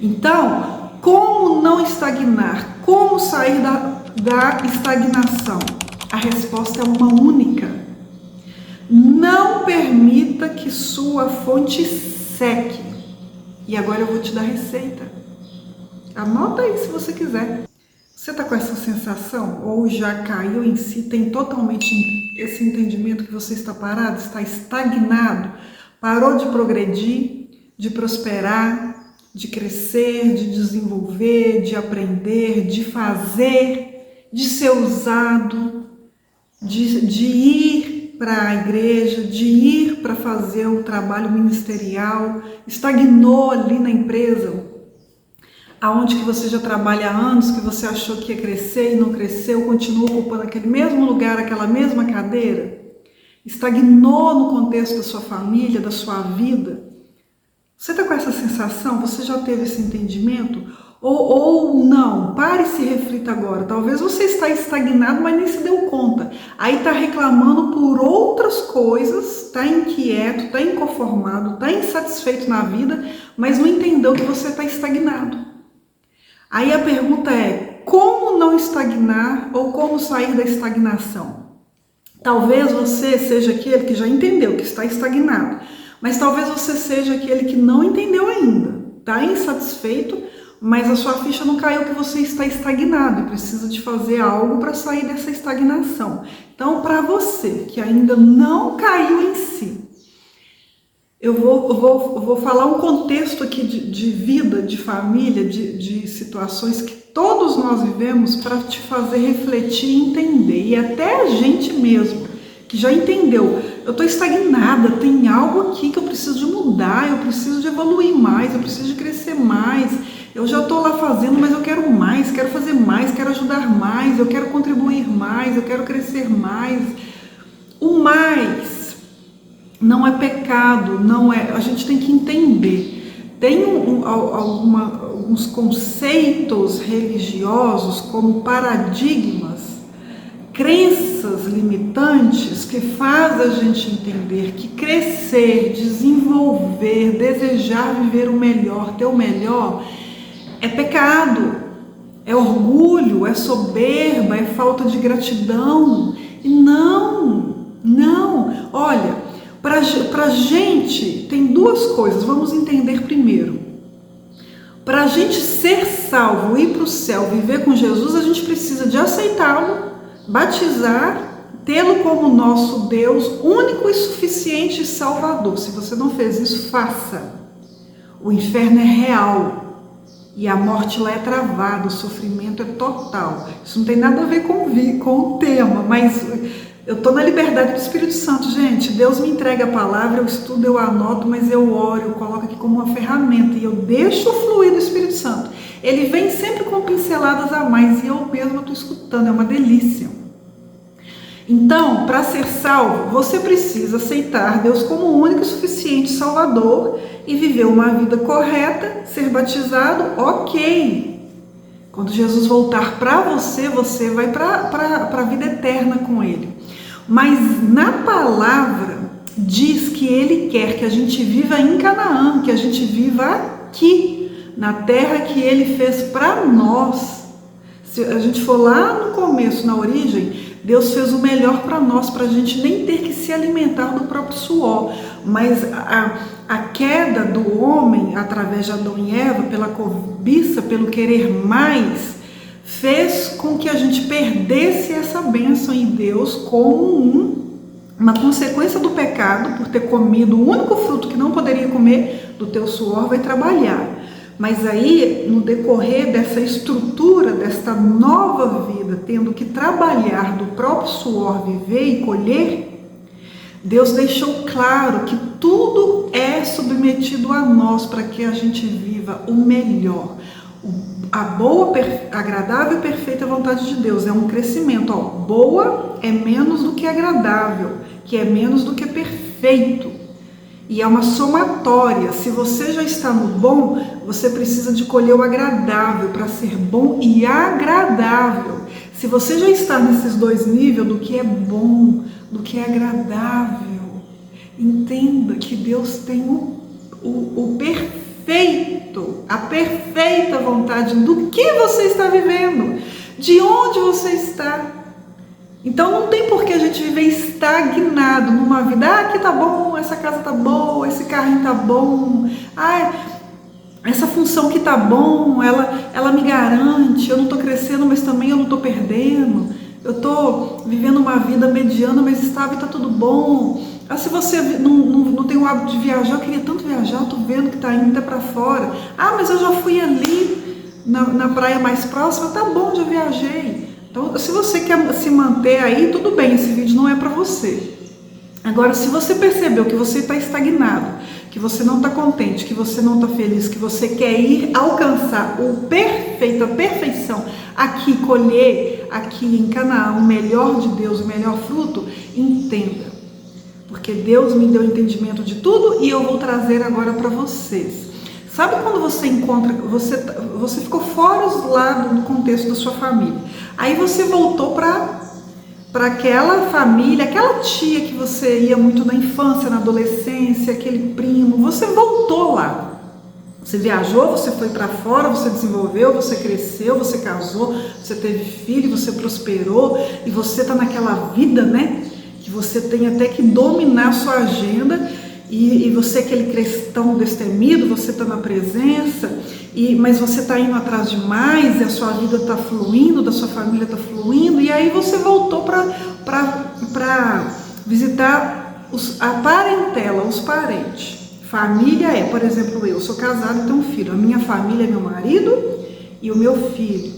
Então, como não estagnar? Como sair da estagnação? A resposta é uma única. Não permita que sua fonte seque. E agora eu vou te dar a receita. Anota aí se você quiser. Você está com essa sensação? Ou já caiu em si, tem totalmente esse entendimento que você está parado, está estagnado, parou de progredir, de prosperar, de crescer, de desenvolver, de aprender, de fazer, de ser usado, de ir para a igreja, de ir para fazer um trabalho ministerial, estagnou ali na empresa, aonde que você já trabalha há anos, que você achou que ia crescer e não cresceu, continua ocupando aquele mesmo lugar, aquela mesma cadeira, estagnou no contexto da sua família, da sua vida. Você está com essa sensação? Você já teve esse entendimento? Ou não? Pare e se reflita agora. Talvez você está estagnado, mas nem se deu conta. Aí está reclamando por outras coisas, está inquieto, está inconformado, está insatisfeito na vida, mas não entendeu que você está estagnado. Aí a pergunta é, como não estagnar ou como sair da estagnação? Talvez você seja aquele que já entendeu que está estagnado, mas talvez você seja aquele que não entendeu ainda, está insatisfeito, mas a sua ficha não caiu que você está estagnado e precisa de fazer algo para sair dessa estagnação. Então, para você que ainda não caiu em si, eu vou falar um contexto aqui de vida, de família, de situações que todos nós vivemos para te fazer refletir e entender. E até a gente mesmo, que já entendeu, eu estou estagnada, tem algo aqui que eu preciso de mudar, eu preciso de evoluir mais, eu preciso de crescer mais, eu já estou lá fazendo, mas eu quero mais, quero fazer mais, quero ajudar mais, eu quero contribuir mais, eu quero crescer mais. O mais não é pecado, não é. A gente tem que entender. Tem alguns conceitos religiosos como paradigmas, crenças limitantes que fazem a gente entender que crescer, desenvolver, desejar viver o melhor, ter o melhor, é pecado, é orgulho, é soberba, é falta de gratidão. E não, olha. Para a gente, tem duas coisas, vamos entender primeiro. Para a gente ser salvo, ir para o céu, viver com Jesus, a gente precisa de aceitá-lo, batizar, tê-lo como nosso Deus, único e suficiente Salvador. Se você não fez isso, faça. O inferno é real e a morte lá é travada, o sofrimento é total. Isso não tem nada a ver com o tema, mas eu estou na liberdade do Espírito Santo, gente. Deus me entrega a palavra, eu estudo, eu anoto, mas eu oro, eu coloco aqui como uma ferramenta e eu deixo fluir do Espírito Santo. Ele vem sempre com pinceladas a mais e eu mesma estou escutando, é uma delícia. Então, para ser salvo, você precisa aceitar Deus como o único e suficiente Salvador e viver uma vida correta, ser batizado, ok. Quando Jesus voltar para você, você vai para a vida eterna com Ele. Mas na palavra diz que Ele quer que a gente viva em Canaã, que a gente viva aqui, na terra que Ele fez para nós. Se a gente for lá no começo, na origem, Deus fez o melhor para nós, para a gente nem ter que se alimentar do próprio suor. Mas a queda do homem, através de Adão e Eva, pela cobiça, pelo querer mais, fez com que a gente perdesse essa bênção em Deus como uma consequência do pecado, por ter comido o único fruto que não poderia comer, do teu suor vai trabalhar. Mas aí, no decorrer dessa estrutura, desta nova vida, tendo que trabalhar do próprio suor, viver e colher, Deus deixou claro que tudo é submetido a nós para que a gente viva o melhor. A boa, agradável e perfeita vontade de Deus é um crescimento. Boa é menos do que agradável, que é menos do que perfeito. E é uma somatória. Se você já está no bom, você precisa de colher o agradável para ser bom e agradável. Se você já está nesses dois níveis do que é bom, do que é agradável, entenda que Deus tem o perfeito a perfeita vontade do que você está vivendo, de onde você está. Então não tem por que a gente viver estagnado numa vida. Aqui tá bom, essa casa tá boa, esse carrinho tá bom, essa função que tá bom, ela me garante, eu não tô crescendo, mas também eu não tô perdendo, eu tô vivendo uma vida mediana, mas estável e tá tudo bom. Se você não tem o hábito de viajar, eu queria tanto viajar, eu tô vendo que tá indo até pra fora. Mas eu já fui ali na praia mais próxima, tá bom, já viajei. Então, se você quer se manter aí, tudo bem, esse vídeo não é para você. Agora, se você percebeu que você está estagnado, que você não está contente, que você não está feliz, que você quer ir alcançar a perfeição, aqui colher, aqui em Canaã, o melhor de Deus, o melhor fruto, entenda. Porque Deus me deu entendimento de tudo e eu vou trazer agora para vocês. Sabe quando você encontra, você ficou fora lá do contexto da sua família, aí você voltou para aquela família, aquela tia que você ia muito na infância, na adolescência, aquele primo, você voltou lá, você viajou, você foi para fora, você desenvolveu, você cresceu, você casou, você teve filho, você prosperou e você está naquela vida, né, que você tem até que dominar a sua agenda. E você é aquele cristão destemido, você está na presença, mas você está indo atrás demais, e a sua vida está fluindo, da sua família está fluindo, e aí você voltou para visitar a parentela, os parentes. Família por exemplo, eu sou casada e tenho um filho, a minha família é meu marido e o meu filho.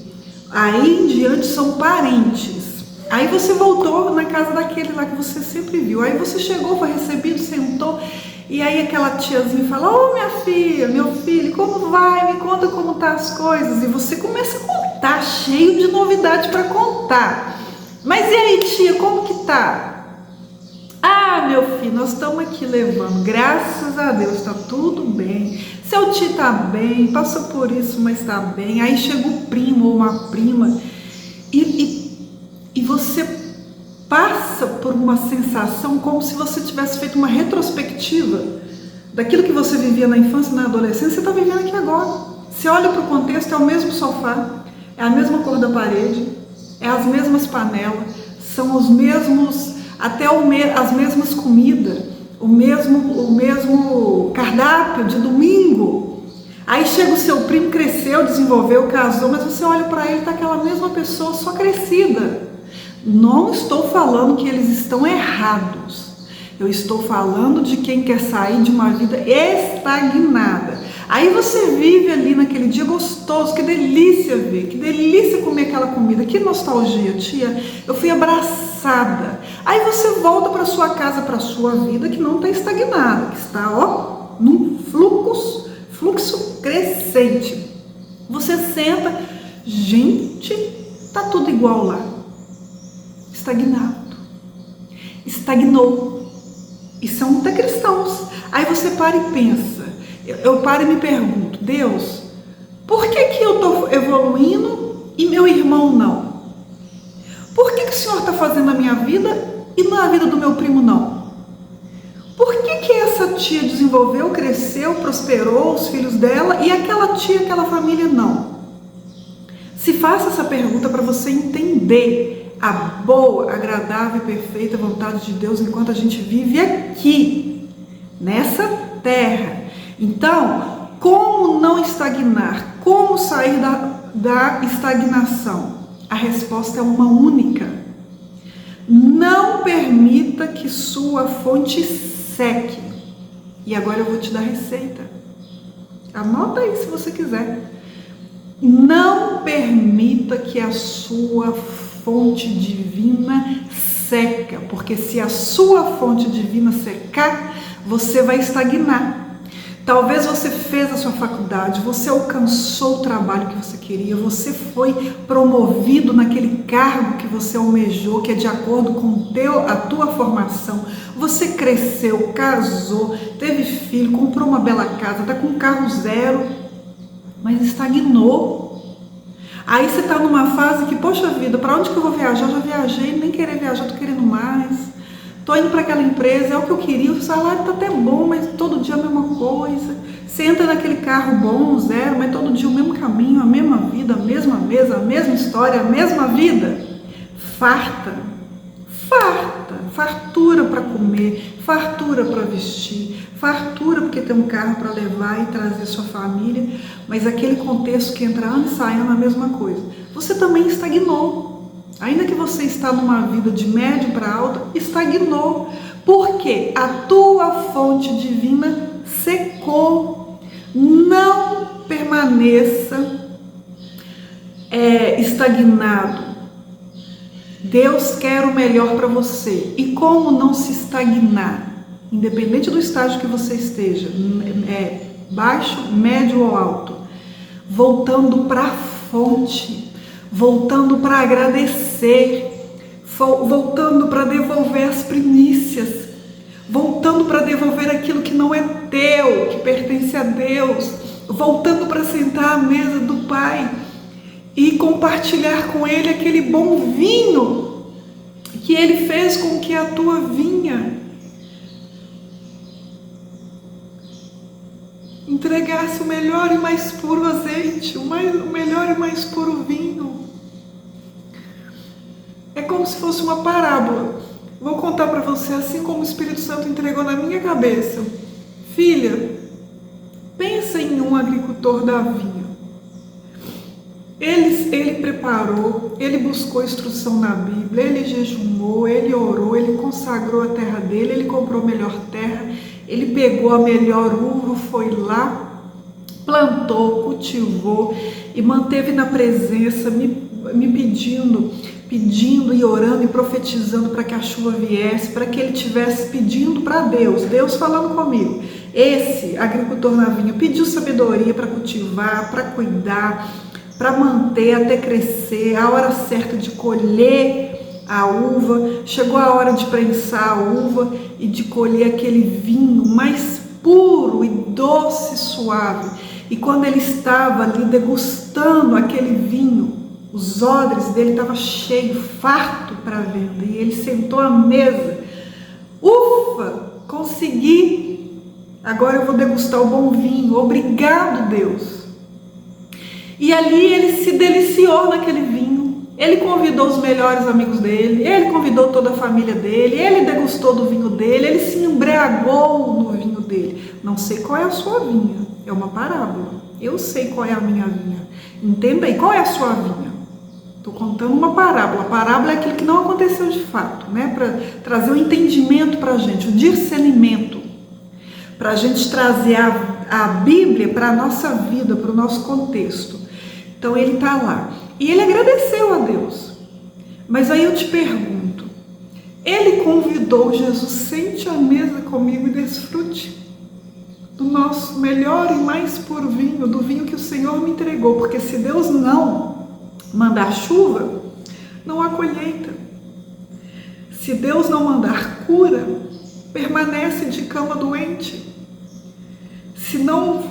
Aí em diante são parentes. Aí você voltou na casa daquele lá que você sempre viu. Aí você chegou, foi recebido, sentou. E aí aquela tiazinha fala: minha filha, meu filho, como vai? Me conta como tá as coisas. E você começa a contar, cheio de novidade para contar. Mas e aí, tia, como que tá? Meu filho, nós estamos aqui levando, graças a Deus, está tudo bem. Seu tio tá bem, passou por isso, mas tá bem. Aí chega o primo ou uma prima e você passa por uma sensação como se você tivesse feito uma retrospectiva daquilo que você vivia na infância e na adolescência, você está vivendo aqui agora. Você olha para o contexto, é o mesmo sofá, é a mesma cor da parede, é as mesmas panelas, são os mesmos, até as mesmas comidas, o mesmo cardápio de domingo. Aí chega o seu primo, cresceu, desenvolveu, casou, mas você olha para ele, está aquela mesma pessoa, só crescida. Não estou falando que eles estão errados, eu estou falando de quem quer sair de uma vida estagnada. Aí você vive ali naquele dia gostoso, que delícia ver, que delícia comer aquela comida, que nostalgia, tia, eu fui abraçada. Aí você volta para sua casa, para sua vida que não está estagnada, que está num fluxo crescente. Você senta, gente, tá tudo igual lá. Estagnado, estagnou, e são até cristãos. Aí você para e pensa, eu paro e me pergunto: Deus, por que eu estou evoluindo e meu irmão não? Por que o Senhor está fazendo a minha vida e na vida do meu primo não? Por que essa tia desenvolveu, cresceu, prosperou, os filhos dela, e aquela tia, aquela família não? Se faça essa pergunta para você entender a boa, agradável e perfeita vontade de Deus enquanto a gente vive aqui, nessa terra. Então, como não estagnar? Como sair da estagnação? A resposta é uma única. Não permita que sua fonte seque. E agora eu vou te dar a receita. Anota aí se você quiser. Não permita que a sua fonte divina seca, porque se a sua fonte divina secar, você vai estagnar. Talvez você fez a sua faculdade, você alcançou o trabalho que você queria, você foi promovido naquele cargo que você almejou, que é de acordo com a tua formação, você cresceu, casou, teve filho, comprou uma bela casa, está com um carro zero, mas estagnou. Aí você está numa fase que, poxa vida, para onde que eu vou viajar? Eu já viajei, nem querer viajar, estou querendo mais. Estou indo para aquela empresa, é o que eu queria, o salário está até bom, mas todo dia a mesma coisa. Você entra naquele carro bom, zero, mas todo dia o mesmo caminho, a mesma vida, a mesma mesa, a mesma história, a mesma vida. Fartura para comer, fartura para vestir, fartura porque tem um carro para levar e trazer sua família, mas aquele contexto que entra ano e sai ano a mesma coisa. Você também estagnou, ainda que você está numa vida de médio para alto, estagnou, porque a tua fonte divina secou. Não permaneça estagnado. Deus quer o melhor para você. E como não se estagnar? Independente do estágio que você esteja, baixo, médio ou alto, voltando para a fonte, voltando para agradecer, voltando para devolver as primícias, voltando para devolver aquilo que não é teu, que pertence a Deus, voltando para sentar à mesa do Pai e compartilhar com Ele aquele bom vinho que Ele fez com que a tua vinha entregasse o melhor e mais puro azeite, o melhor e mais puro vinho. É como se fosse uma parábola. Vou contar para você, assim como o Espírito Santo entregou na minha cabeça. Filha, pensa em um agricultor da vinha. Ele preparou, ele buscou instrução na Bíblia, ele jejumou, ele orou, ele consagrou a terra dele, ele comprou a melhor terra, ele pegou a melhor uva, foi lá, plantou, cultivou e manteve na presença, me pedindo e orando e profetizando para que a chuva viesse, para que ele estivesse pedindo para Deus falando comigo. Esse agricultor na vinha pediu sabedoria para cultivar, para cuidar, para manter até crescer, a hora certa de colher a uva, chegou a hora de prensar a uva e de colher aquele vinho mais puro e doce e suave. E quando ele estava ali degustando aquele vinho, os odres dele estavam cheios, farto para venda, e ele sentou à mesa. Ufa, consegui, agora eu vou degustar o bom vinho, obrigado Deus. E ali ele se deliciou naquele vinho, ele convidou os melhores amigos dele, ele convidou toda a família dele, ele degustou do vinho dele, ele se embriagou no vinho dele. Não sei qual é a sua vinha, é uma parábola, eu sei qual é a minha vinha. Entenda aí, qual é a sua vinha? Estou contando uma parábola. A parábola é aquilo que não aconteceu de fato, né? Para trazer o entendimento para a gente, o discernimento, para a gente trazer a Bíblia para a nossa vida, para o nosso contexto. Então ele está lá e ele agradeceu a Deus. Mas aí eu te pergunto, ele convidou Jesus, sente à mesa comigo e desfrute do nosso melhor e mais puro vinho, do vinho que o Senhor me entregou, porque se Deus não mandar chuva, não há colheita. Se Deus não mandar cura, permanece de cama doente. Se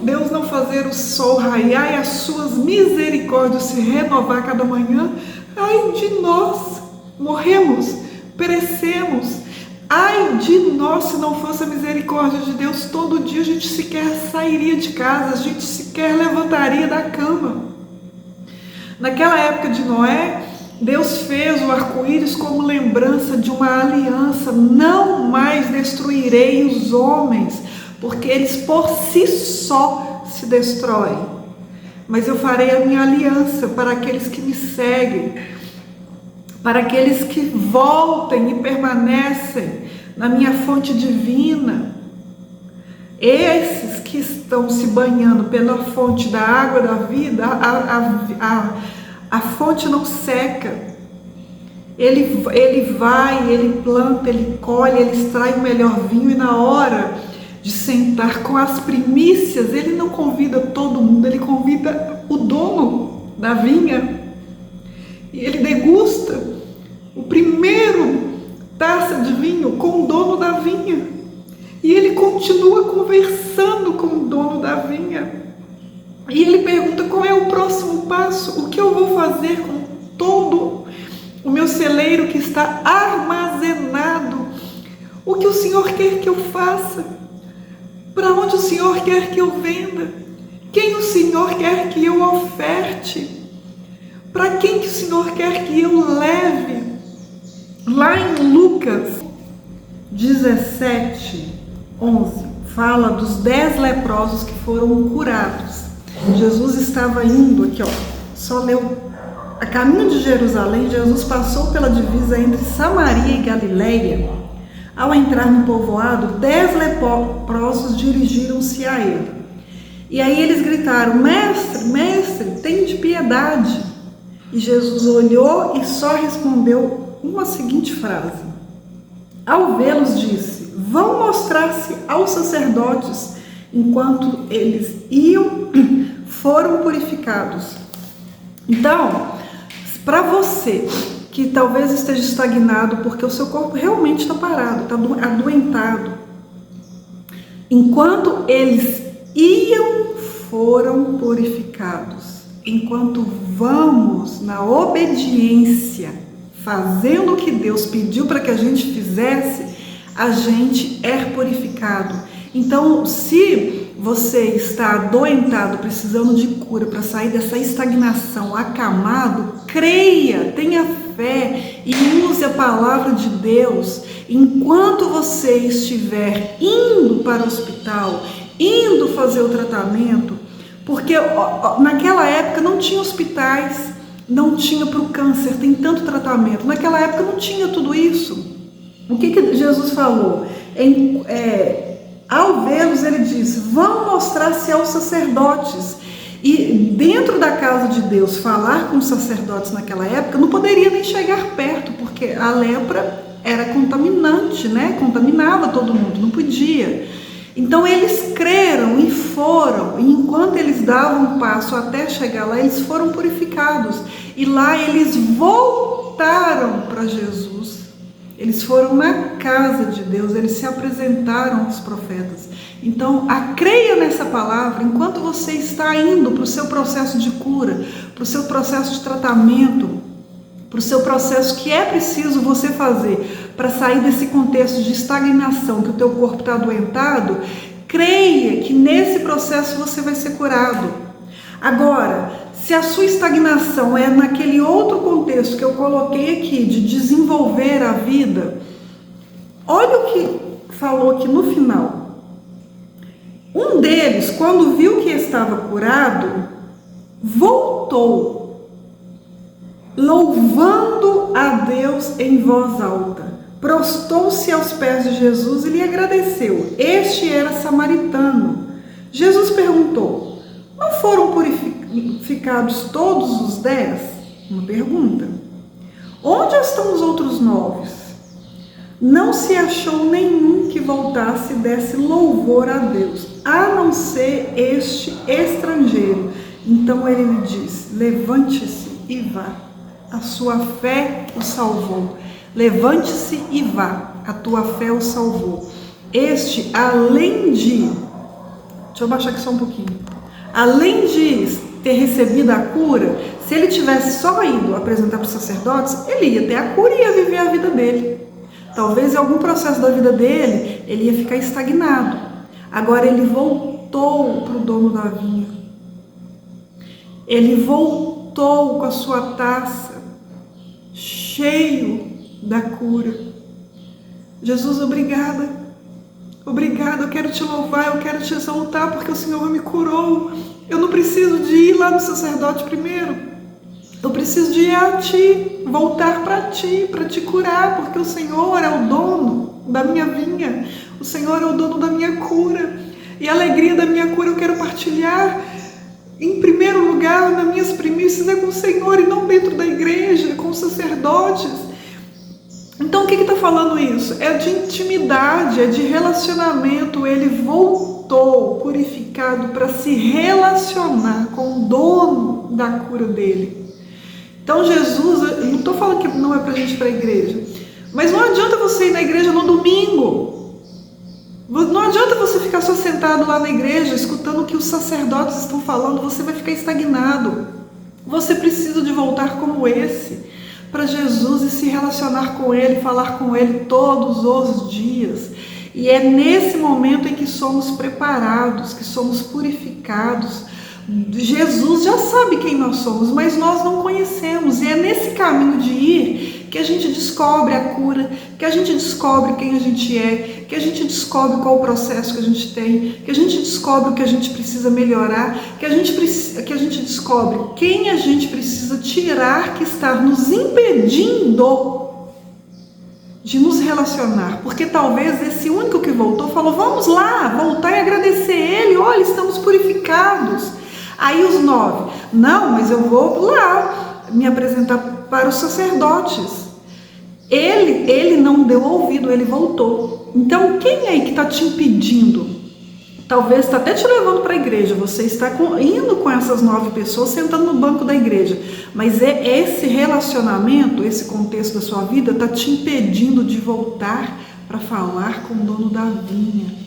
Deus não fazer o sol raiar e as suas misericórdias se renovar cada manhã, ai de nós, morremos, perecemos. Ai de nós, se não fosse a misericórdia de Deus, todo dia a gente sequer sairia de casa, a gente sequer levantaria da cama. Naquela época de Noé, Deus fez o arco-íris como lembrança de uma aliança. Não mais destruirei os homens, porque eles por si só se destroem. Mas eu farei a minha aliança para aqueles que me seguem, para aqueles que voltem e permanecem na minha fonte divina. Esses que estão se banhando pela fonte da água da vida, a fonte não seca. Ele vai, ele planta, ele colhe, ele extrai o melhor vinho, e na hora de sentar com as primícias, ele não convida todo mundo, ele convida o dono da vinha. E ele degusta o primeiro taça de vinho com o dono da vinha. E ele continua conversando com o dono da vinha. E ele pergunta: qual é o próximo passo? O que eu vou fazer com todo o meu celeiro que está armazenado? O que o Senhor quer que eu faça? Para onde o Senhor quer que eu venda? Quem o Senhor quer que eu oferte? Para quem que o Senhor quer que eu leve? Lá em Lucas 17, 11, fala dos 10 leprosos que foram curados. Jesus estava indo aqui, só leu, a caminho de Jerusalém. Jesus passou pela divisa entre Samaria e Galileia. Ao entrar no povoado, 10 leprosos dirigiram-se a ele. E aí eles gritaram: mestre, mestre, tem de piedade. E Jesus olhou e só respondeu uma seguinte frase. Ao vê-los, disse: vão mostrar-se aos sacerdotes. Enquanto eles iam, foram purificados. Então, para você que talvez esteja estagnado porque o seu corpo realmente está parado, está adoentado, enquanto eles iam, foram purificados. Enquanto vamos na obediência, fazendo o que Deus pediu para que a gente fizesse, a gente é purificado. Então, se você está adoentado, precisando de cura para sair dessa estagnação, acamado, creia, tenha fé e use a palavra de Deus. Enquanto você estiver indo para o hospital, indo fazer o tratamento, porque naquela época não tinha hospitais, não tinha para o câncer, tem tanto tratamento. Naquela época não tinha tudo isso. O que Jesus falou? Ao vê-los, ele disse: vão mostrar-se aos sacerdotes. E dentro da casa de Deus, falar com os sacerdotes naquela época não poderia nem chegar perto, porque a lepra era contaminante, né? Contaminava todo mundo, não podia. Então eles creram e foram, e enquanto eles davam um passo até chegar lá, eles foram purificados. E lá eles voltaram para Jesus. Eles foram na casa de Deus, eles se apresentaram aos profetas. Então, creia nessa palavra enquanto você está indo para o seu processo de cura, para o seu processo de tratamento, para o seu processo que é preciso você fazer para sair desse contexto de estagnação, que o teu corpo está adoentado. Creia que nesse processo você vai ser curado. Agora, se a sua estagnação é naquele outro contexto que eu coloquei aqui, de desenvolver a vida, olha o que falou aqui no final. Um deles, quando viu que estava curado, voltou, louvando a Deus em voz alta. Prostou-se aos pés de Jesus e lhe agradeceu. Este era samaritano. Jesus perguntou: não foram purificados todos os 10? Uma pergunta. Onde estão os outros 9? Não se achou nenhum que voltasse e desse louvor a Deus, a não ser este estrangeiro. Então ele lhe disse: levante-se e vá, a sua fé o salvou. Levante-se e vá, a tua fé o salvou. Este, além de... Deixa eu baixar aqui só um pouquinho. Além de ter recebido a cura, se ele tivesse só ido apresentar para os sacerdotes, ele ia ter a cura e ia viver a vida dele. Talvez em algum processo da vida dele, ele ia ficar estagnado. Agora ele voltou para o dono da vinha. Ele voltou com a sua taça, cheio da cura. Jesus, obrigada. Obrigada, eu quero te louvar, eu quero te exaltar, porque o Senhor me curou. Eu não preciso de ir lá no sacerdote primeiro. Eu preciso de ir a ti, voltar para te curar, porque o Senhor é o dono da minha vinha. O Senhor é o dono da minha cura. E a alegria da minha cura eu quero partilhar, em primeiro lugar, nas minhas primícias, é com o Senhor e não dentro da igreja, com os sacerdotes. Então, o que está falando isso? É de intimidade, é de relacionamento. Ele voltou purificado para se relacionar com o dono da cura dele. Então, Jesus, eu não estou falando que não é para a gente ir para a igreja, mas não adianta você ir na igreja no domingo. Não adianta você ficar só sentado lá na igreja, escutando o que os sacerdotes estão falando, você vai ficar estagnado. Você precisa de voltar como esse. para Jesus e se relacionar com Ele, falar com Ele todos os dias. E é nesse momento em que somos preparados, que somos purificados. Jesus já sabe quem nós somos, mas nós não conhecemos. E é nesse caminho de ir que a gente descobre a cura, que a gente descobre quem a gente é, que a gente descobre qual o processo que a gente tem, que a gente descobre o que a gente precisa melhorar, que a gente descobre quem a gente precisa tirar que está nos impedindo de nos relacionar. Porque talvez esse único que voltou falou: vamos lá, voltar e agradecer Ele, olha, estamos purificados. Aí os 9, não, mas eu vou lá me apresentar para os sacerdotes. Ele não deu ouvido, ele voltou. Então quem aí que está te impedindo? Talvez está até te levando para a igreja, você está indo com essas 9 pessoas, sentando no banco da igreja, mas esse relacionamento, esse contexto da sua vida está te impedindo de voltar para falar com o dono da vinha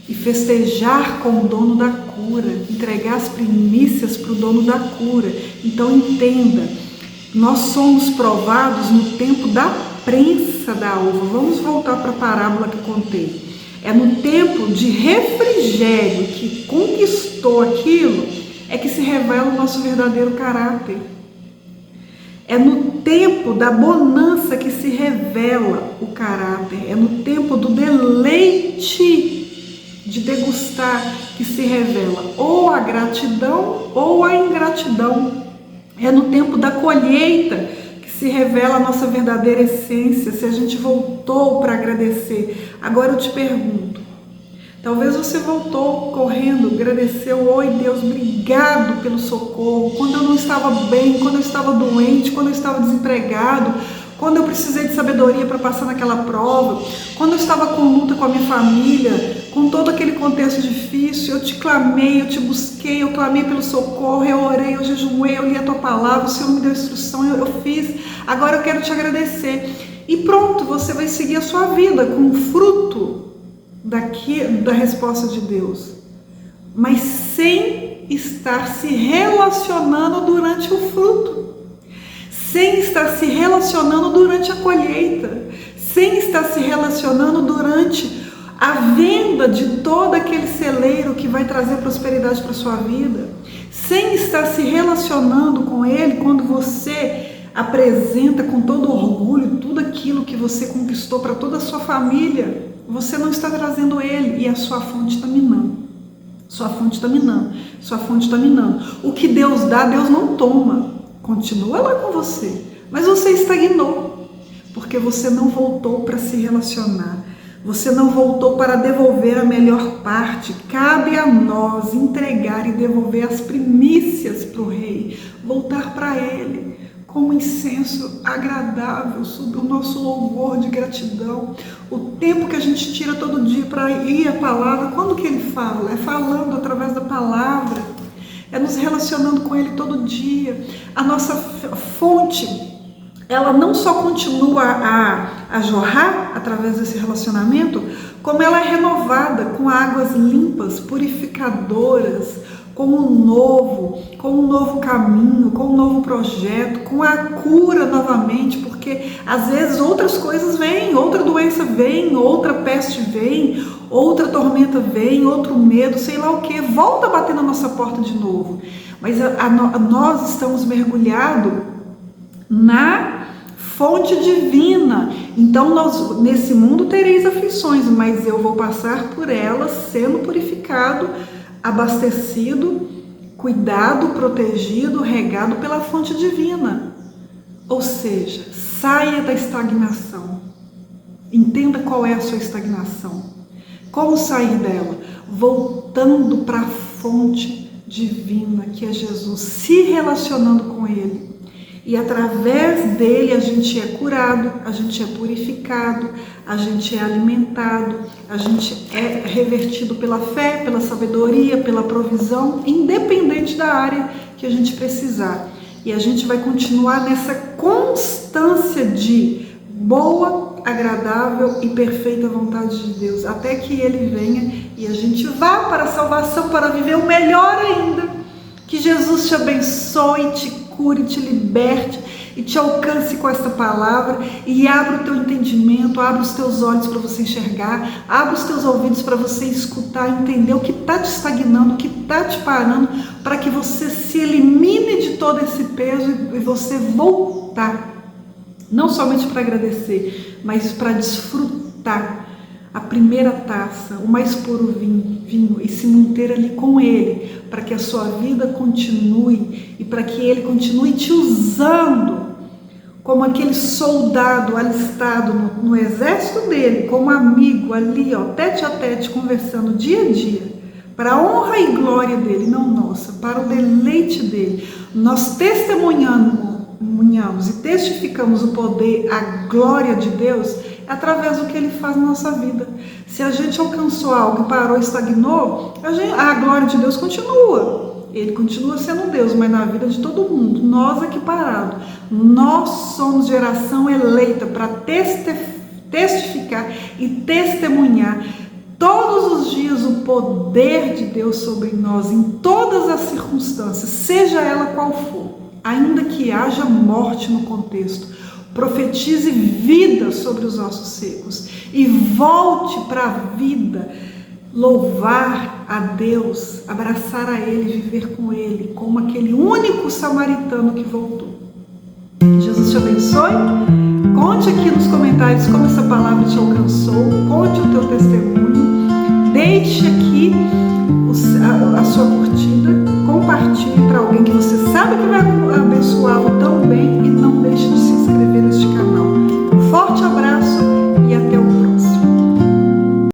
e festejar com o dono da cura, entregar as primícias para o dono da cura. Então entenda, nós somos provados no tempo da prensa da uva. Vamos voltar para a parábola que contei. É no tempo de refrigério que conquistou aquilo, é que se revela o nosso verdadeiro caráter. É no tempo da bonança que se revela o caráter. É no tempo do deleite de degustar que se revela ou a gratidão ou a ingratidão. É no tempo da colheita que se revela a nossa verdadeira essência, se a gente voltou para agradecer. Agora eu te pergunto, talvez você voltou correndo, agradeceu: oi Deus, obrigado pelo socorro, quando eu não estava bem, quando eu estava doente, quando eu estava desempregado, quando eu precisei de sabedoria para passar naquela prova, quando eu estava com luta com a minha família, com todo aquele contexto difícil, eu te clamei, eu te busquei, eu clamei pelo socorro, eu orei, eu jejuei, eu li a tua palavra, o Senhor me deu instrução, eu fiz, agora eu quero te agradecer. E pronto, você vai seguir a sua vida com o fruto da resposta de Deus, mas sem estar se relacionando durante o fruto, sem estar se relacionando durante a colheita, sem estar se relacionando durante a venda de todo aquele celeiro que vai trazer prosperidade para a sua vida, sem estar se relacionando com Ele quando você apresenta com todo orgulho tudo aquilo que você conquistou para toda a sua família. Você não está trazendo Ele e a sua fonte está minando. Sua fonte está minando. Sua fonte está minando. O que Deus dá, Deus não toma. Continua lá com você. Mas você estagnou. Porque você não voltou para se relacionar. Você não voltou para devolver a melhor parte. Cabe a nós entregar e devolver as primícias para o Rei. Voltar para Ele como incenso agradável, sob o nosso louvor de gratidão. O tempo que a gente tira todo dia para ir à palavra, quando que Ele fala? É falando através da palavra, é nos relacionando com Ele todo dia. A nossa fonte, ela não só continua a jorrar através desse relacionamento, como ela é renovada com águas limpas, purificadoras, com um novo caminho, com um novo projeto, com a cura novamente, porque às vezes outras coisas vêm, outra doença vem, outra peste vem, outra tormenta vem, outro medo, sei lá o que, volta a bater na nossa porta de novo. Mas nós estamos mergulhados na fonte divina. Então nós, nesse mundo tereis aflições, mas eu vou passar por elas sendo purificado, abastecido, cuidado, protegido, regado pela fonte divina. Ou seja, saia da estagnação. Entenda qual é a sua estagnação. Como sair dela? Voltando para a fonte divina, que é Jesus, se relacionando com Ele. E através dele a gente é curado, a gente é purificado, a gente é alimentado, a gente é revertido pela fé, pela sabedoria, pela provisão, independente da área que a gente precisar. E a gente vai continuar nessa constância de boa, agradável e perfeita vontade de Deus, até que Ele venha e a gente vá para a salvação, para viver o melhor ainda. Que Jesus te abençoe, te cure, te liberte e te alcance com esta palavra e abra o teu entendimento, abra os teus olhos para você enxergar, abra os teus ouvidos para você escutar, entender o que está te estagnando, o que está te parando, para que você se elimine de todo esse peso e você voltar, não somente para agradecer, mas para desfrutar a primeira taça, o mais puro vinho, e se manter ali com Ele, para que a sua vida continue e para que Ele continue te usando como aquele soldado alistado no exército dele, como amigo ali, ó, tete a tete, conversando dia a dia, para a honra e glória dele, não nossa, para o deleite dele. Nós testemunhamos e testificamos o poder, a glória de Deus, através do que Ele faz na nossa vida. Se a gente alcançou algo e parou, estagnou, a glória de Deus continua. Ele continua sendo Deus, mas na vida de todo mundo, nós aqui parados, nós somos geração eleita para testificar e testemunhar todos os dias o poder de Deus sobre nós, em todas as circunstâncias, seja ela qual for, ainda que haja morte no contexto. Profetize vida sobre os ossos secos e volte para a vida, louvar a Deus, abraçar a Ele, viver com Ele, como aquele único samaritano que voltou. Jesus te abençoe. Conte aqui nos comentários como essa palavra te alcançou, conte o teu testemunho, deixe aqui a sua curtida, compartilhe para alguém que você sabe que vai abençoar